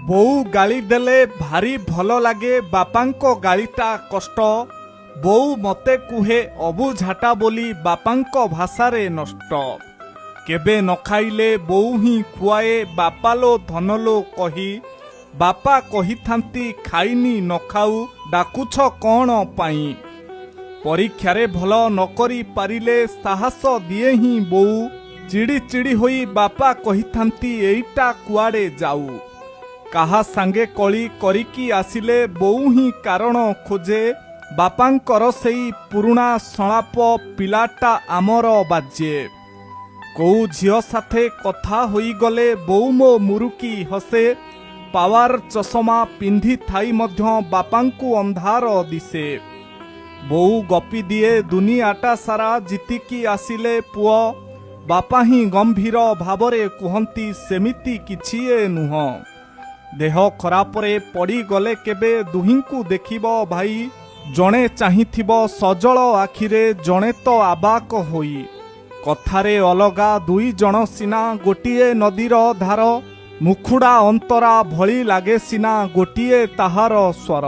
ବୋଉ ଗାଳି ଦେଲେ ଭାରି ଭଲ ଲାଗେ, ବାପାଙ୍କ ଗାଳିଟା କଷ୍ଟ। ବୋଉ ମତେ କୁହେ ଅବୁଝାଟା ବୋଲି, ବାପାଙ୍କ ଭାଷାରେ ନଷ୍ଟ। କେବେ ନ ଖାଇଲେ ବୋଉ ହିଁ ଖୁଆଏ, ବାପାଲୋ ଧନଲୋ କହି। ବାପା କହିଥାନ୍ତି ଖାଇନି ନ ଖାଉ, ଡାକୁଛ କ'ଣ ପାଇଁ। ପରୀକ୍ଷାରେ ଭଲ ନ କରି ପାରିଲେ ସାହସ ଦିଏ ହିଁ ବୋଉ। ଚିଡ଼ି ଚିଡ଼ି ହୋଇ ବାପା କହିଥାନ୍ତି ଏଇଟା କୁଆଡ଼େ ଯାଉ। କାହା ସାଙ୍ଗେ କଳି କରିକି ଆସିଲେ ବୋଉ ହିଁ କାରଣ ଖୋଜେ। ବାପାଙ୍କର ସେଇ ପୁରୁଣା ସଂଳାପ ପିଲାଟା ଆମର ବାଜେ। କୋଉ ଝିଅ ସାଥେ କଥା ହୋଇଗଲେ ବୋଉ ମୋ ମୁରୁକି ହସେ। ପାୱାର ଚଷମା ପିନ୍ଧିଥାଇ ମଧ୍ୟ ବାପାଙ୍କୁ ଅନ୍ଧାର ଦିଶେ। ବୋଉ ଗପି ଦିଏ ଦୁନିଆଟା ସାରା ଜିତିକି ଆସିଲେ ପୁଅ। ବାପା ହିଁ ଗମ୍ଭୀର ଭାବରେ କୁହନ୍ତି ସେମିତି କିଛି ନୁହଁ। ଦେହ ଖରାପରେ ପଡ଼ିଗଲେ କେବେ ଦୁହିଁଙ୍କୁ ଦେଖିବ ଭାଇ। ଜଣେ ଚାହିଁଥିବ ସଜଳ ଆଖିରେ, ଜଣେ ତ ଆବାକ ହୋଇ। କଥାରେ ଅଲଗା ଦୁଇ ଜଣ ସିନା ଗୋଟିଏ ନଦୀର ଧାର। ମୁଖୁଡ଼ା ଅନ୍ତରା ଭଳି ଲାଗେ ସିନା ଗୋଟିଏ ତାହାର ସ୍ୱର।